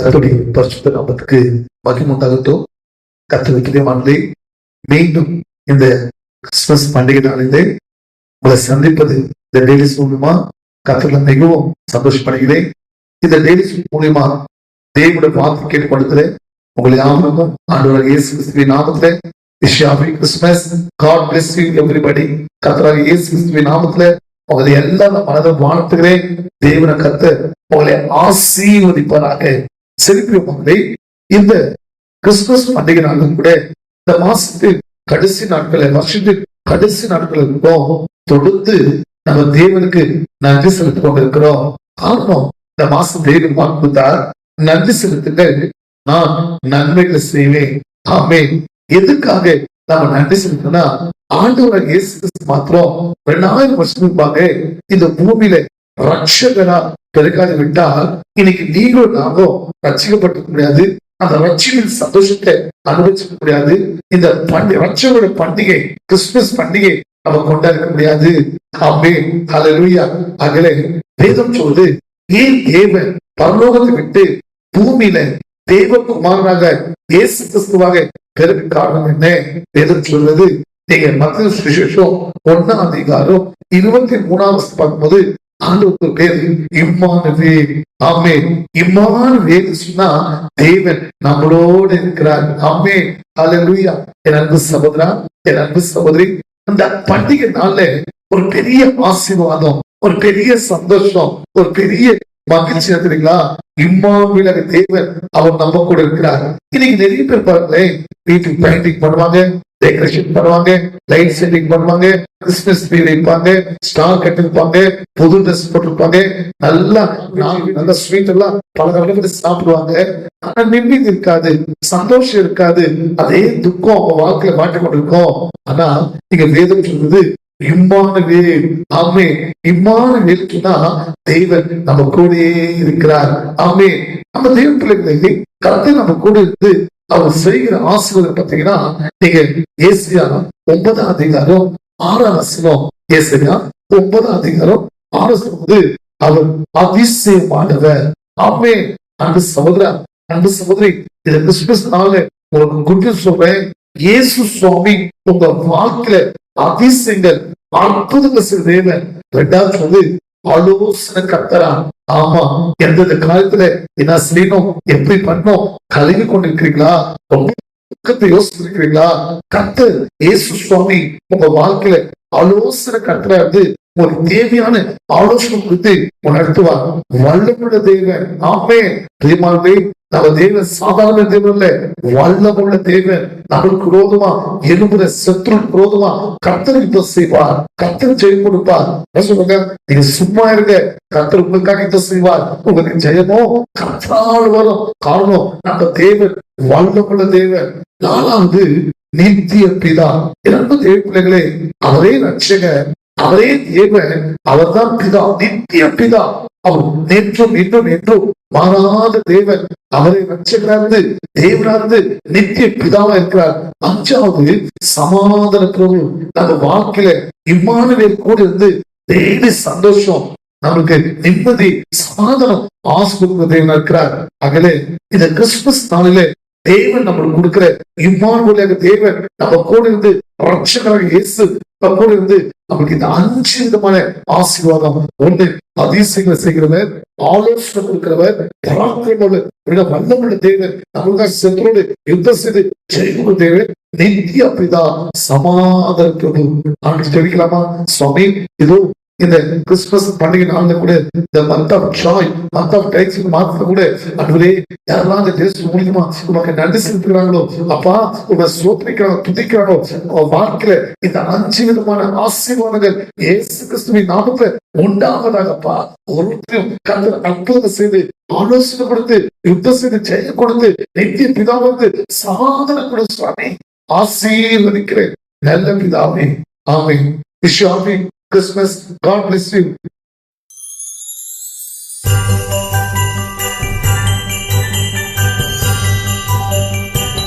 கர்த்தருடைய பரிசுத்த நாமத்துக்கு மகிமை உண்டாகட்டும். கர்த்தருடைய ஆண்டே, மீண்டும் இந்த கிறிஸ்துமஸ் பண்டிகை நாளிலே உங்களை சந்திப்பது இந்த டெய்லிஸ் மூலமா கர்த்தர்ல மிகவும் சந்தோஷப்படுகிறேன். இந்த டெய்லிஸ் மூலியமா தேவனுடைய வார்த்தை கேட்டுக்கொண்டிருக்கிறேன். உங்களை யாவருக்கும் ஆண்டவர் இயேசு கிறிஸ்துவின் நாமத்திலே Christmas. God bless you everybody. கர்த்தராகிய இயேசு கிறிஸ்துவின் நாமத்திலே உங்களை எல்லாம் மனதை வாழ்த்துகிறேன். தேவன கர்த்தர் உங்களை ஆசீர்வதிப்பாராக. செலுத்தி இந்த கிறிஸ்துமஸ் பண்டிகை நாளும் கூட இந்த மாசத்தில் கடைசி நாட்கள், வருஷத்தின் கடைசி நாட்கள் இருக்கோம். தொடர்ந்து நம்ம தேவனுக்கு நன்றி செலுத்திக் கொண்டிருக்கிறோம். காரணம், இந்த மாசம் தேவன் வாக்குறுத்தார், நன்றி செலுத்துங்க, நான் நன்மைகளை செய்வேன். ஆமே. எதுக்காக நாம நன்றி செலுத்தினா, ஆண்டவர் இயேசு கிறிஸ்து மாத்திரம் 2000 வருஷத்துக்கு இந்த பூமியில ரட்சகரா பெருக்காது விட்டால் இன்னைக்கு நீங்களும் நாங்களும் ரட்சிக்கப்பட்டிருக்க முடியாது. அந்த ரட்சியின் சந்தோஷத்தை அனுபவிச்சிக்க முடியாது. இந்த ரட்சகரோட பண்டிகை, கிறிஸ்துமஸ் பண்டிகை நம்ம கொண்டாட முடியாது. ஆமே. ஹல்லேலூயா. அகலே வேதம் சொல்றது, ஏன் தேவன் பரலோகத்தை விட்டு பூமியில தேவகுமாரனாக இயேசு கிறிஸ்துவாக பிறகு காரணம் என்ன? வேதம் சொல்றது, நீங்க மத்திய சுவிசேஷம் 1ஆம் அதிகாரம் 23ஆம் பார்க்கும்போது ஆண்டவருக்கு பேர் இம்மானுவேல். ஆமே. இம்மானுவேல் சொன்னா தேவன் நம்மளோடு இருக்கிறார். ஆமே. ஹல்லேலூயா. என் அன்பு சகோதரா, என் அன்பு சகோதரி, அந்த பண்டிகை நாள்ல ஒரு பெரிய ஆசீர்வாதம், ஒரு பெரிய சந்தோஷம், ஒரு பெரிய மகிழ்ச்சி தெரியுங்களா? இம்மானுவேல் தேவன் அவர் நம்ம கூட இருக்கிறார். இன்னைக்கு நிறைய பேர் பாருங்களேன், வீட்டுக்கு பெயிண்டிங் பண்ணுவாங்க, டெக்கரேஷன் பண்ணுவாங்க, லைட் செட்டிங் பண்ணுவாங்க, கிறிஸ்துமஸ் ட்ரீ வைப்பாங்க, ஸ்டார் கட்டிருப்பாங்க, புது ட்ரெஸ் போட்டிருப்பாங்க, நல்ல ஸ்வீட் எல்லாம் பல சாப்பிடுவாங்க. ஆனா நிம்மதி இருக்காது, சந்தோஷம் இருக்காது, அதே துக்கம் அவங்க வாழ்க்கையில மாட்டிக்கொண்டிருக்கோம். ஆனா நீங்க வேதம் சொல்றது இம்மானுவேல். ஆமே. இம்மானுவேல் சொன்னா தேவன் நம்ம கூடயே இருக்கிறார். ஆமே. நம்ம தேவ பிள்ளைகளை கரெக்டா நம்ம கூட இருந்து அவர் செய்கிற ஆசீர்வாதம் பார்த்தீங்கன்னா, நீங்க ஏசாயா 9ஆம் அதிகாரம் 6ஆம் வசனம், ஏசாயா 9ஆம் அதிகாரம் 6 அவர் அதிசயமானவர். ஆமே. அன்பு சகோதரா, அன்பு சகோதரி, இந்த கிறிஸ்துமஸ் நாள்ல உங்களுக்கு குட்டி சொல்றேன், இயேசு சுவாமி உங்க வாழ்க்கையில அதிசயங்கள், அற்புதங்கள் செய்த தேவன். 2வது சொல்லு, ஆலோசனை கர்த்தரா. ஆமா. எந்த காலத்துல என்ன செய்யணும், எப்படி பண்ணணும், கலங்கி கொண்டிருக்கிறீங்களா? ரொம்ப யோசிச்சிருக்கிறீங்களா? கர்த்தர் இயேசு சுவாமி உங்க வாழ்க்கையில ஆலோசனை கர்த்தரா இருந்து ஒரு தேவையான ஆலோசனை கொடுத்து நடத்துவார். வல்லமுள்ள தேவன். ஆமே. பிரியமானவர்களே, நம்ம தேவன் சாதாரண தேவன் இல்ல, வல்லமுள்ள தேவன். நமக்கு விரோதமா எழும்புற சத்ரு விரோதமா கர்த்தர் யுத்தம் செய்வார். கர்த்தர் ஜெயம் கொடுப்பார். சொல்லுங்க, நீங்க சும்மா இருங்க, கர்த்தர் உங்களுக்காக யுத்தம் செய்வார். உங்களுக்கு ஜெயமோ கர்த்தரால் வரும். காரணம், நம்ம தேவன் வல்லமுள்ள தேவன். 4வது நித்திய பிதா. இரண்டு தேவ பிள்ளைகளே, அவரே ரட்சகர், அவரே தேவன், அவர் தான் பிதா, நித்திய பிதா. அவர் நேற்றும் இன்றும் என்றும் மாறாத தேவன். அவரை ரட்சகராந்து தேவனாந்து நித்திய பிதாவா இருக்கிறார். 5வது சமாதான பிரபு. நம்ம வாழ்க்கையில இம்மானுவேல் கூட இருந்து டெய்லி சந்தோஷம், நமக்கு நிம்மதி, சமாதானம் ஆசீர்வாத தேவனா இருக்கிறார். அகலே இந்த கிறிஸ்துமஸ் நாளிலே தேவன் நம்மளுக்கு கொடுக்கிற இம்மானுவேலாக தேவன் நம்ம கூட இருந்து ரட்சகராக இயேசு நம்ம கூட இருந்து நமக்கு இந்த 5 விதமான ஆசீர்வாதம். 1, அதிசயங்களை செய்கிறவர், ஆலோசனை கொடுக்கிறவர், வல்லமுள்ள தேவன், நம்மளுக்காக சென்றோடு யுத்தம் செய்து ஜெயிக்கும் தேவன், நித்திய பிதா, சமாதான பிரபு. நான் தெரிவிக்கலாமா? சுவாமி, இதோ இந்த கிறிஸ்துமஸ் பண்டிகை நாள்ல கூட இந்த month of joy, month of டைக்ஸ் மாதத்துல கூட அன்றுவரே யாரெல்லாம் இந்த தேசம் மூலியமா உனக்கு நன்றி செலுத்துகிறாங்களோ, அப்பா உங்களை சோதனைக்கிறாங்க, துதிக்கிறாங்களோ, வாழ்க்கையில இந்த 5 விதமான ஆசீர்வாதங்கள் இயேசு கிறிஸ்துவின் நாமத்துல உண்டாவதாகப்பா. ஒருத்தரும் கர்த்தர் அற்புதம் செய்து ஆலோசனை கொடுத்து யுத்தம் செய்து ஜெயம் கொடுத்து நித்திய பிதா வந்து சமாதானம் கொடு சுவாமி. ஆசீர்வதிக்கிறேன் நல்ல பிதாவே. ஆமென். Wish you Christmas. God bless you.